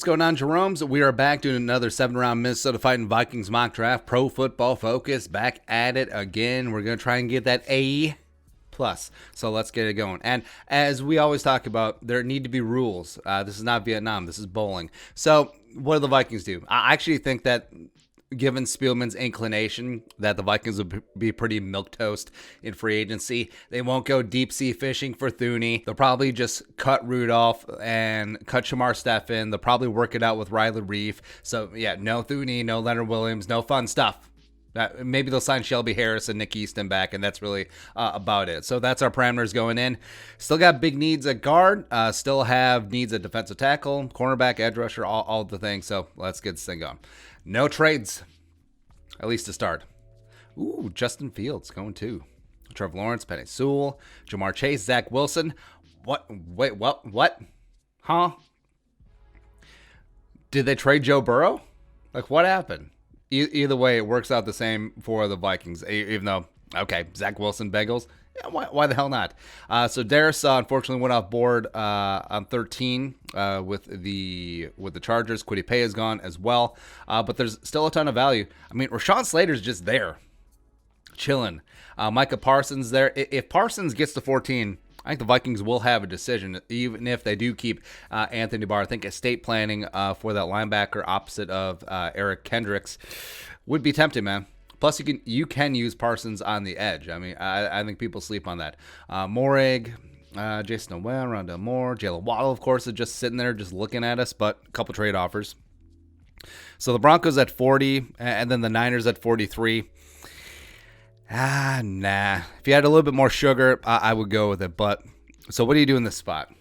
going on, Jerome's? We are back doing another 7-round Minnesota Vikings Mock Draft. Pro Football Focus, back at it again. We're going to try and get that A+. So let's get it going. And as we always talk about, there need to be rules. This is not Vietnam. This is bowling. So what do the Vikings do? I actually think that given Spielman's inclination that the Vikings will be pretty milquetoast in free agency, they won't go deep sea fishing for Thuney. They'll probably just cut Rudolph and cut Shamar Stephen. They'll probably work it out with Riley Reef. So yeah, no Thuney, no Leonard Williams, no fun stuff. Maybe they'll sign Shelby Harris and Nick Easton back, and that's really about it. So that's our parameters going in. Still got big needs at guard. Still have needs at defensive tackle, cornerback, edge rusher, all the things. So let's get this thing going. No trades, at least to start. Ooh, Justin Fields going too. Trevor Lawrence, Penny Sewell, Jamar Chase, Zach Wilson. What? Wait, what? Huh? Did they trade Joe Burrow? Like, what happened? Either way, it works out the same for the Vikings, even though, okay, Zach Wilson, Bengals. Yeah, why the hell not? So Darius unfortunately went off board on 13 with the Chargers. Kwity Paye is gone as well, but there's still a ton of value. I mean, Rashawn Slater's just there, chilling. Micah Parsons there. If Parsons gets to 14, I think the Vikings will have a decision, even if they do keep Anthony Barr. I think estate planning for that linebacker opposite of Eric Kendricks would be tempting, man. Plus, you can use Parsons on the edge. I mean, I think people sleep on that. Morrig, Jason Noel, Rondell Moore, Jalen Waddle, of course, is just sitting there just looking at us, but a couple trade offers. So the Broncos at 40, and then the Niners at 43. Nah. If you had a little bit more sugar, I would go with it. But so what do you do in this spot?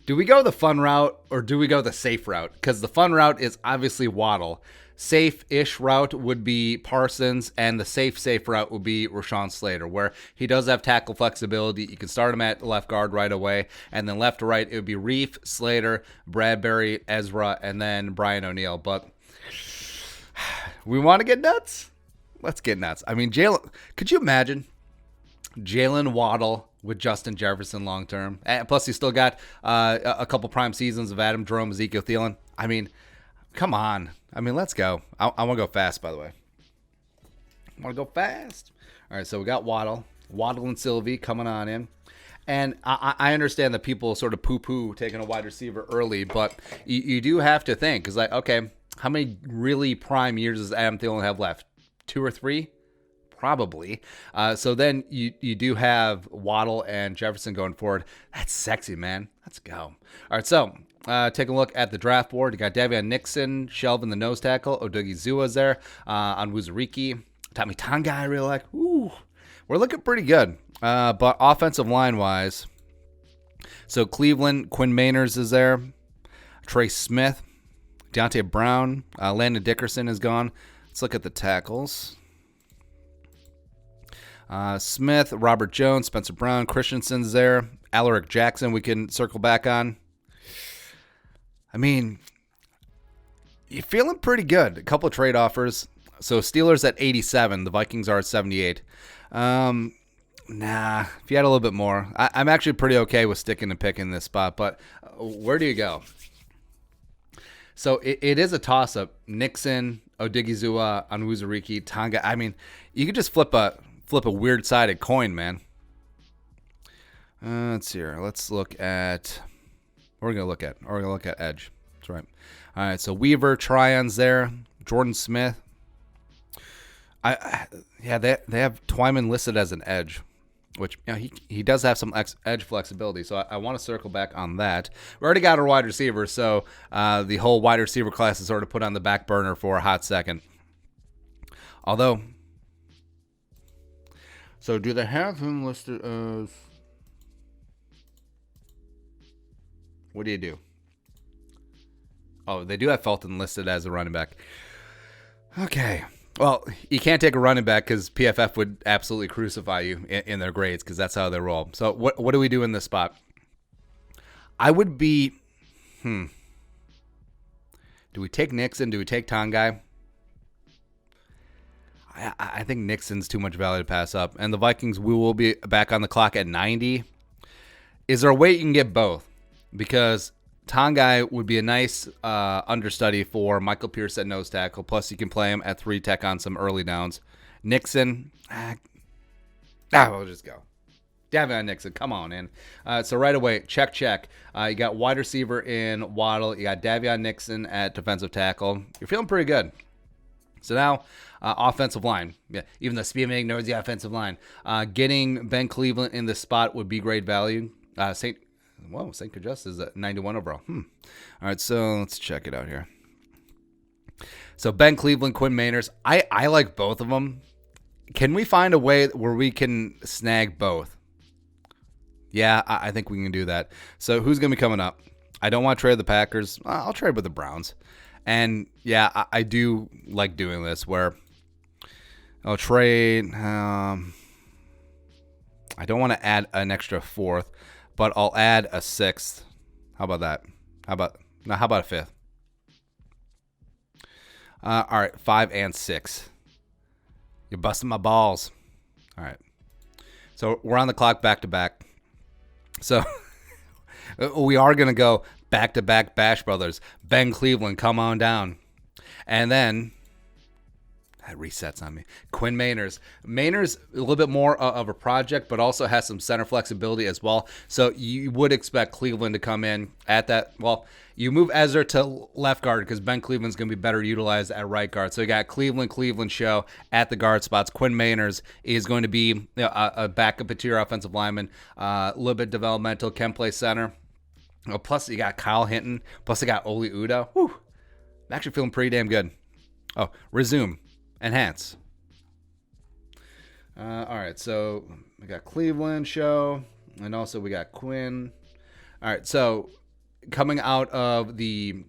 Do we go the fun route or do we go the safe route? Because the fun route is obviously Waddle. Safe-ish route would be Parsons, and the safe route would be Rashawn Slater, where he does have tackle flexibility. You can start him at left guard right away, and then left to right, it would be Reef, Slater, Bradbury, Ezra, and then Brian O'Neill. But we want to get nuts? Let's get nuts. I mean, could you imagine Jalen Waddle with Justin Jefferson long term? And plus, he's still got a couple prime seasons of Adam Jerome, Ezekiel Thielen. I mean, come on. I mean, let's go. I want to go fast, by the way. I want to go fast. All right, so we got Waddle and Sylvie coming on in. And I understand that people sort of poo-poo taking a wide receiver early, but you do have to think. Because, like, okay, how many really prime years does Adam Thielen have left? 2 or 3? Probably. So then you do have Waddle and Jefferson going forward. That's sexy, man. Let's go. All right, so take a look at the draft board. You got Davion Nixon, Shelvin the nose tackle. Odugi Zua's there. On Wuzuriki. Tommy Tonga I really like. Ooh, we're looking pretty good. But offensive line-wise, so Cleveland, Quinn Meinerz is there. Trey Smith, Deontay Brown, Landon Dickerson is gone. Let's look at the tackles. Smith, Robert Jones, Spencer Brown, Christensen's there. Alaric Jackson we can circle back on. I mean, you're feeling pretty good. A couple of trade offers. So Steelers at 87. The Vikings are at 78. Nah, if you had a little bit more. I'm actually pretty okay with sticking and picking this spot. But where do you go? So it is a toss-up. Nixon, Odigizua, Onwuzurike, Tonga. I mean, you could just flip a weird-sided coin, man. Let's see here. Let's look at. We're gonna look at edge. That's right. All right. So Weaver, Tryon's there. Jordan Smith. They have Twyman listed as an edge, which he does have some edge flexibility. So I want to circle back on that. We already got a wide receiver, so the whole wide receiver class is sort of put on the back burner for a hot second. Although, so do they have him listed as? What do you do? Oh, they do have Felton listed as a running back. Okay. Well, you can't take a running back because PFF would absolutely crucify you in their grades because that's how they roll. So what do we do in this spot? I would be, do we take Nixon? Do we take Tongai? I think Nixon's too much value to pass up. And the Vikings, we will be back on the clock at 90. Is there a way you can get both? Because Tongai would be a nice understudy for Michael Pierce at nose tackle. Plus, you can play him at 3 tech on some early downs. Nixon, we'll just go. Davion Nixon, come on in. So right away, check. You got wide receiver in Waddle. You got Davion Nixon at defensive tackle. You're feeling pretty good. So now, offensive line. Yeah, even though Speedman ignores the offensive line. Getting Ben Cleveland in this spot would be great value. St. Kajust is at 91 overall. All right, so let's check it out here. So Ben Cleveland, Quinn Meinerz. I like both of them. Can we find a way where we can snag both? Yeah, I think we can do that. So who's going to be coming up? I don't want to trade with the Packers. I'll trade with the Browns. And yeah, I do like doing this where I'll trade. I don't want to add an extra 4th, but I'll add a 6th. How about that? How about a 5th? All right, 5 and 6. You're busting my balls. All right. So we're on the clock back to back. So we are going to go back-to-back Bash Brothers. Ben Cleveland, come on down. And then, that resets on me. Quinn Meinerz. Meinerz, a little bit more of a project, but also has some center flexibility as well. So you would expect Cleveland to come in at that. Well, you move Ezra to left guard because Ben Cleveland's going to be better utilized at right guard. So you got Cleveland show at the guard spots. Quinn Meinerz is going to be a backup interior offensive lineman, a little bit developmental, can play center. Plus you got Kyle Hinton. Plus you got Oli Udoh. Whew. I'm actually feeling pretty damn good. Oh, resume. Enhance. All right, so we got Cleveland show, and also we got Quinn. All right, so coming out of the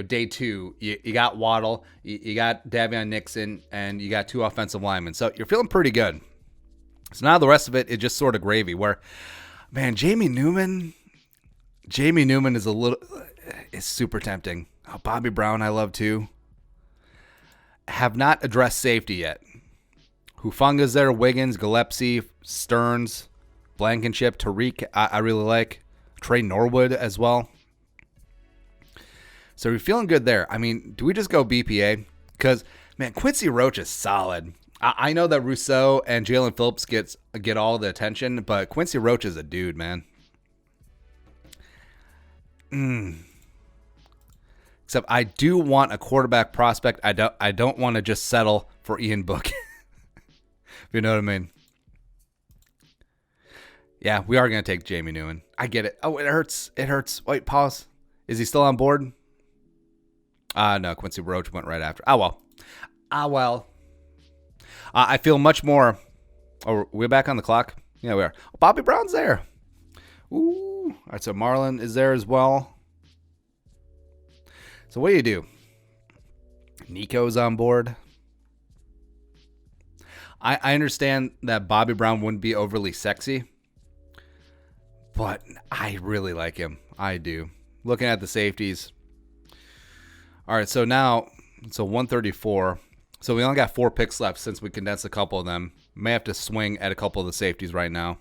day 2, you got Waddle, you got Davion Nixon, and you got 2 offensive linemen. So you're feeling pretty good. So now the rest of it is just sort of gravy. Where, man, Jamie Newman is super tempting. Oh, Bobby Brown I love too. Have not addressed safety yet. Hufunga's there, Wiggins, Gillespie, Stearns, Blankenship, Tariq, I really like. Trey Norwood as well. So we're feeling good there. I mean, do we just go BPA? Because, man, Quincy Roach is solid. I know that Rousseau and Jalen Phillips get all the attention, but Quincy Roach is a dude, man. Except I do want a quarterback prospect. I don't want to just settle for Ian Book. If you know what I mean. Yeah, we are going to take Jamie Newman. I get it. Oh, it hurts. It hurts. Wait, pause. Is he still on board? No, Quincy Roach went right after. Oh, well. I feel much more. Oh, we're back on the clock? Yeah, we are. Oh, Bobby Brown's there. Ooh. All right, so Marlon is there as well. So what do you do? Nico's on board. I understand that Bobby Brown wouldn't be overly sexy, but I really like him. I do. Looking at the safeties. All right, so now, 134. So we only got 4 picks left since we condensed a couple of them. May have to swing at a couple of the safeties right now.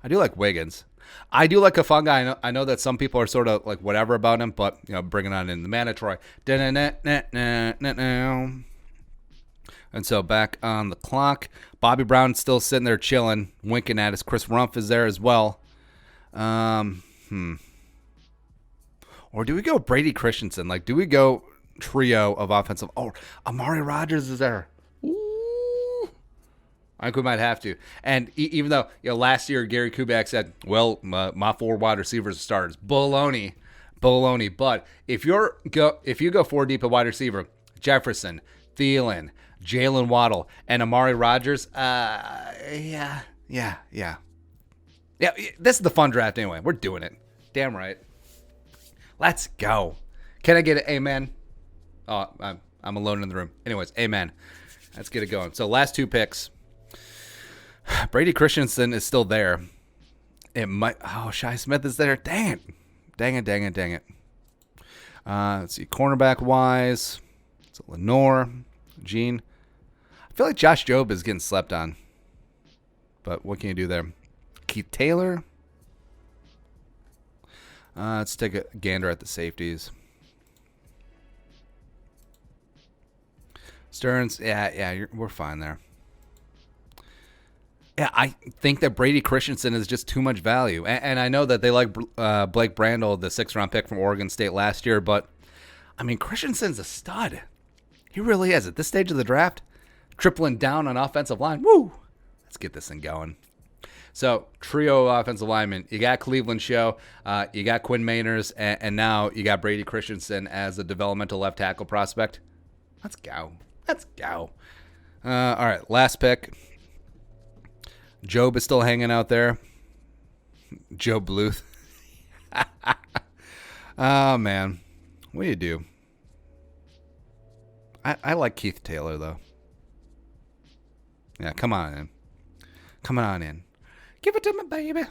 I do like Wiggins. I do like Hufunga. I know that some people are sort of like whatever about him, but bringing on in the Mandatory. And so back on the clock, Bobby Brown still sitting there chilling, winking at us. Chris Rumph is there as well. Or do we go Brady Christensen? Like, do we go trio of offensive? Oh, Amari Rodgers is there. Ooh. I think we might have to. And even though last year Gary Kubiak said, well, my 4 wide receivers are starters. Baloney. But if you go 4 deep at wide receiver, Jefferson, Thielen, Jalen Waddle, and Amari Rodgers, yeah. This is the fun draft anyway. We're doing it. Damn right. Let's go. Can I get an amen? Oh, I'm alone in the room. Anyways, amen. Let's get it going. So last 2 picks. Brady Christensen is still there. It might. Oh, Shi Smith is there. Dang it. Let's see. Cornerback wise, it's Lenore, Gene. I feel like Josh Jobe is getting slept on. But what can you do there? Keith Taylor. Let's take a gander at the safeties. Stearns, we're fine there. Yeah, I think that Brady Christensen is just too much value. And I know that they like Blake Brandel, the 6th-round pick from Oregon State last year, but, I mean, Christensen's a stud. He really is. At this stage of the draft, tripling down on offensive line. Woo! Let's get this thing going. So, trio of offensive linemen. You got Cleveland Show, you got Quinn Meinerz, and now you got Brady Christensen as a developmental left tackle prospect. Let's go. Let's go. All right, last pick. Job is still hanging out there. Job Bluth. Oh, man. What do you do? I like Keith Taylor, though. Yeah, come on in. Come on in. Give it to me, baby.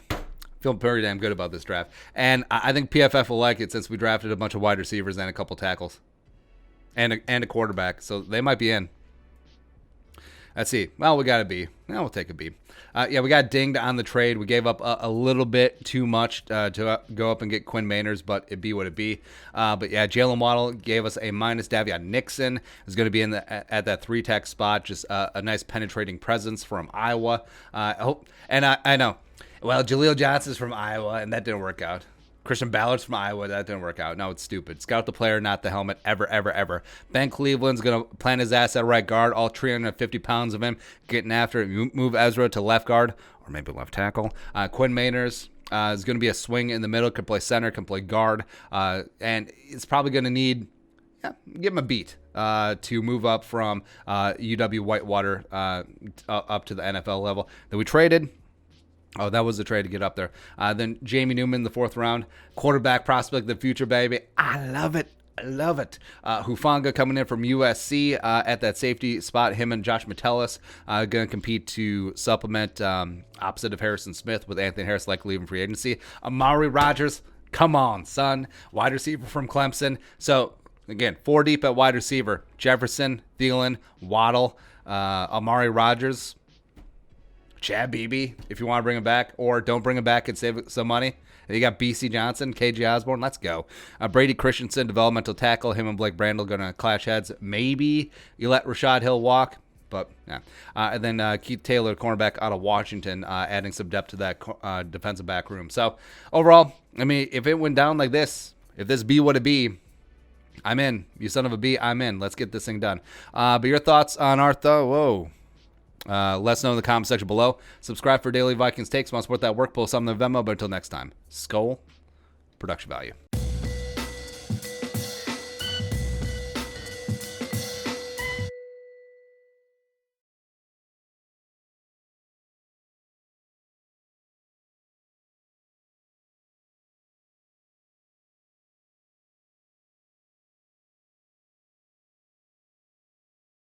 Feeling pretty damn good about this draft. And I think PFF will like it since we drafted a bunch of wide receivers and a couple tackles. And a quarterback. So they might be in. Let's see. Well, we got a B. We'll take a B. We got dinged on the trade. We gave up a little bit too much to go up and get Quinn Meinerz, but it be what it be. Jalen Waddle gave us a minus. Davion Nixon is going to be at that 3-tech spot. Just a nice penetrating presence from Iowa. I know. Well, Jaleel Johnson's from Iowa, and that didn't work out. Christian Ballard's from Iowa. That didn't work out. No, it's stupid. Scout the player, not the helmet, ever, ever, ever. Ben Cleveland's going to plant his ass at right guard, all 350 pounds of him, getting after it. Move Ezra to left guard, or maybe left tackle. Quinn Meinerz is going to be a swing in the middle, can play center, can play guard, and it's probably going to need, give him a beat to move up from UW Whitewater up to the NFL level. Then we traded. Oh, that was the trade to get up there. Then Jamie Newman, the 4th round. Quarterback prospect of the future, baby. I love it. I love it. Hufanga coming in from USC at that safety spot. Him and Josh Metellus going to compete to supplement opposite of Harrison Smith, with Anthony Harris likely leaving free agency. Amari Rodgers, come on, son. Wide receiver from Clemson. So, again, 4 deep at wide receiver. Jefferson, Thielen, Waddle, Amari Rodgers, Chad Beebe, if you want to bring him back, or don't bring him back and save some money. And you got BC Johnson, KJ Osborne. Let's go. Brady Christensen, developmental tackle. Him and Blake Brandel going to clash heads. Maybe you let Rashad Hill walk, but yeah. And then Keith Taylor, cornerback out of Washington, adding some depth to that defensive back room. So overall, I mean, if it went down like this, if this be what it be, I'm in. You son of a B, I'm in. Let's get this thing done. But your thoughts on Artha? Whoa. Let us know in the comment section below. Subscribe for daily Vikings takes. Want to support that work? Post on the Venmo. But until next time, Skull Production Value.